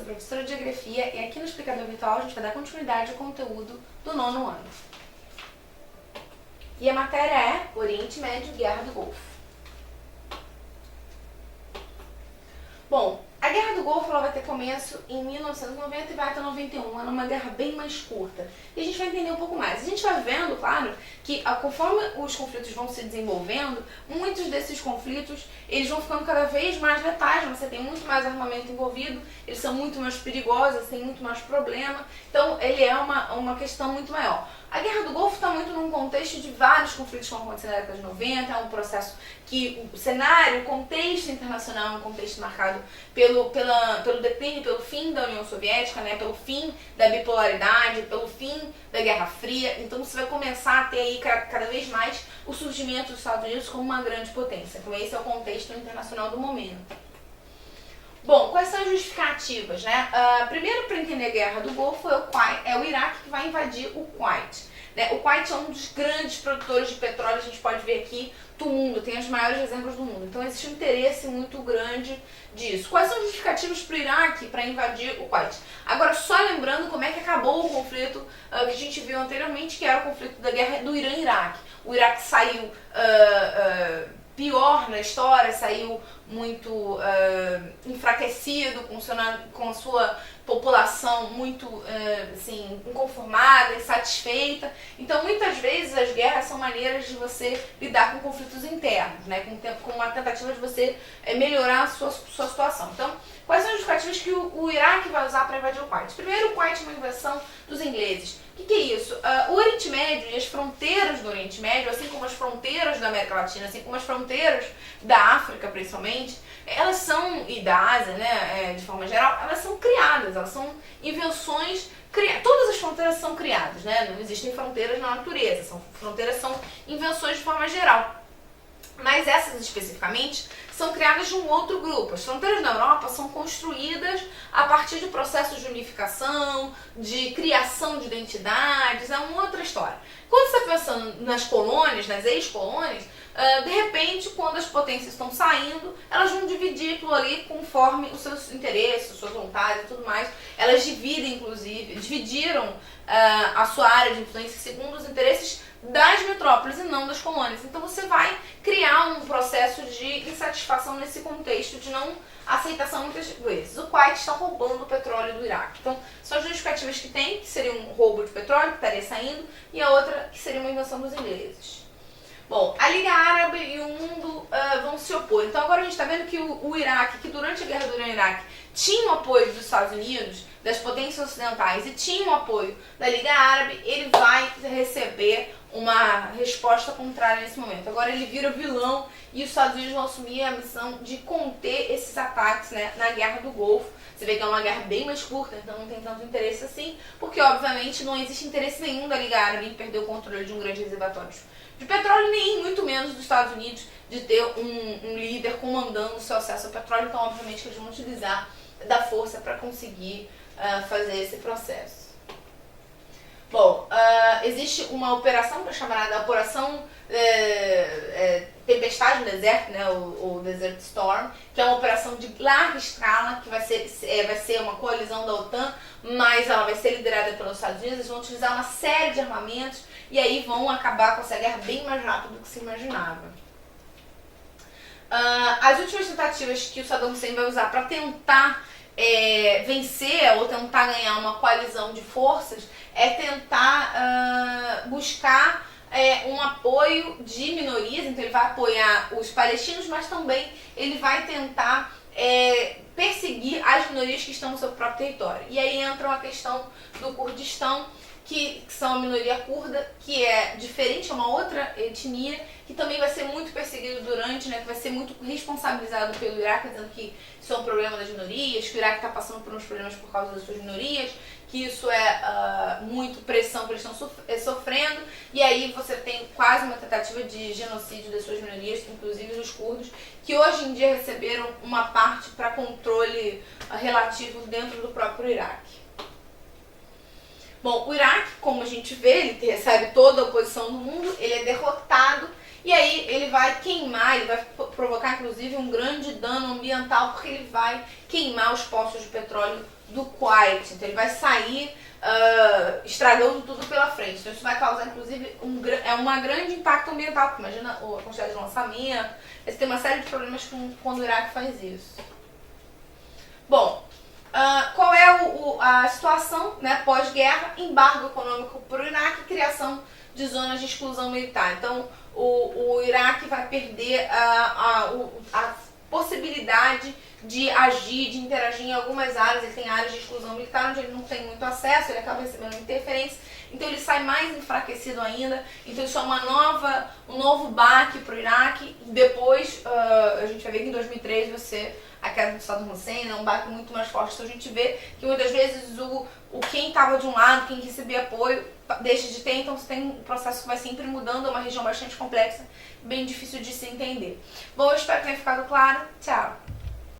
professora de Geografia e aqui no Explicador Virtual a gente vai dar continuidade ao conteúdo do 9º ano. E a matéria é Oriente Médio, Guerra do Golfo. Bom, a Guerra do Golfo ela vai ter começo em 1990 e vai até 91, é uma guerra bem mais curta. E a gente vai entender um pouco mais. A gente vai vendo, claro, que conforme os conflitos vão se desenvolvendo, muitos desses conflitos eles vão ficando cada vez mais letais, você tem muito mais armamento envolvido, eles são muito mais perigosos, tem muito mais problema, então ele é uma questão muito maior. A Guerra do Golfo está muito num contexto de vários conflitos que vão acontecer na década de 90, é um processo que o cenário, o contexto internacional é um contexto marcado pelo declínio, pelo fim da União Soviética, né, pelo fim da bipolaridade, pelo fim da Guerra Fria, então você vai começar a ter aí cada vez mais o surgimento dos Estados Unidos como uma grande potência, então esse é o contexto internacional do momento. Bom, quais são as justificativas, né? Primeiro, para entender a Guerra do Golfo, é o Iraque que vai invadir o Kuwait. Né? O Kuwait é um dos grandes produtores de petróleo, a gente pode ver aqui, do mundo, tem as maiores reservas do mundo. Então existe um interesse muito grande disso. Quais são as justificativas para o Iraque para invadir o Kuwait? Agora, só lembrando como é que acabou o conflito que a gente viu anteriormente, que era o conflito da guerra do Irã-Iraque. O Iraque saiu pior na história, saiu muito enfraquecido, com a sua população muito assim, inconformada, insatisfeita. Então, muitas vezes, as guerras são maneiras de você lidar com conflitos internos, né? com uma tentativa de você melhorar a sua situação. Então, quais são as justificativas que o Iraque vai usar para invadir o Kuwait? Primeiro, o Kuwait é uma invenção dos ingleses. O que é isso? O Oriente Médio e as fronteiras do Oriente Médio, assim como as fronteiras da América Latina, assim como as fronteiras da África, principalmente, elas são, e da Ásia, né, de forma geral, elas são criadas, elas são invenções criadas. Todas as fronteiras são criadas, né? Não existem fronteiras na natureza, fronteiras são invenções de forma geral. Mas essas especificamente são criadas de um outro grupo. As fronteiras na Europa são construídas a partir de processos de unificação, de criação de identidades, é uma outra história. Quando você está pensando nas colônias, nas ex-colônias, de repente, quando as potências estão saindo, elas vão dividir aquilo ali conforme os seus interesses, suas vontades e tudo mais. Elas dividiram a sua área de influência segundo os interesses das metrópoles e não das colônias. Então você vai criar um processo de insatisfação nesse contexto de não aceitação muitas vezes. O Kuwait está roubando o petróleo do Iraque. Então são as justificativas que tem, que seria um roubo de petróleo, que estaria saindo, e a outra que seria uma invenção dos ingleses. Bom, a Liga Árabe e o mundo vão se opor. Então agora a gente está vendo que o Iraque, que durante a guerra do Irã-Iraque tinha o apoio dos Estados Unidos, das potências ocidentais e tinha o apoio da Liga Árabe, ele vai receber uma resposta contrária nesse momento. Agora ele vira vilão e os Estados Unidos vão assumir a missão de conter esses ataques, né, na Guerra do Golfo. Você vê que é uma guerra bem mais curta, então não tem tanto interesse assim, porque obviamente não existe interesse nenhum da Liga Árabe em perder o controle de um grande reservatório de petróleo, nem muito menos dos Estados Unidos de ter um líder comandando o seu acesso ao petróleo. Então obviamente que eles vão utilizar da força para conseguir fazer esse processo. Bom, existe uma operação chamada Operação Tempestade no Deserto, né, o Desert Storm, que é uma operação de larga escala, que vai ser uma coalizão da OTAN, mas ela vai ser liderada pelos Estados Unidos. Eles vão utilizar uma série de armamentos e aí vão acabar com essa guerra bem mais rápido do que se imaginava. As últimas tentativas que o Saddam Hussein vai usar para tentar vencer ou tentar ganhar uma coalizão de forças é tentar buscar um apoio de minorias. Então ele vai apoiar os palestinos, mas também ele vai tentar perseguir as minorias que estão no seu próprio território. E aí entra a questão do Kurdistão, que são a minoria curda, que é diferente, é uma outra etnia, que também vai ser muito perseguido durante, né, que vai ser muito responsabilizado pelo Iraque, dizendo que isso é um problema das minorias, que o Iraque está passando por uns problemas por causa das suas minorias, que isso é muito pressão que eles estão sofrendo, e aí você tem quase uma tentativa de genocídio das suas minorias, inclusive dos curdos, que hoje em dia receberam uma parte para controle relativo dentro do próprio Iraque. Bom, o Iraque, como a gente vê, ele recebe toda a oposição do mundo, ele é derrotado E aí ele vai queimar, ele vai provocar inclusive um grande dano ambiental, porque ele vai queimar os poços de petróleo do Kuwait. Então ele vai sair estragando tudo pela frente. Então isso vai causar inclusive um grande impacto ambiental, porque imagina a quantidade de lançamento, tem uma série de problemas quando o Iraque faz isso. Bom, qual é a situação, né, pós-guerra? Embargo econômico para o Iraque, criação de zonas de exclusão militar. Então o Iraque vai perder a possibilidade de agir, de interagir em algumas áreas. Ele tem áreas de exclusão militar onde ele não tem muito acesso, ele acaba recebendo interferência, então ele sai mais enfraquecido ainda. Então isso é um novo baque para o Iraque. Depois a gente vai ver que em 2003 a queda do Saddam Hussein é um baque muito mais forte. Então a gente vê que muitas vezes quem estava de um lado, quem recebia apoio, deixa de ter. Então você tem um processo que vai sempre mudando, é uma região bastante complexa, bem difícil de se entender. Bom, eu espero que tenha ficado claro. Tchau!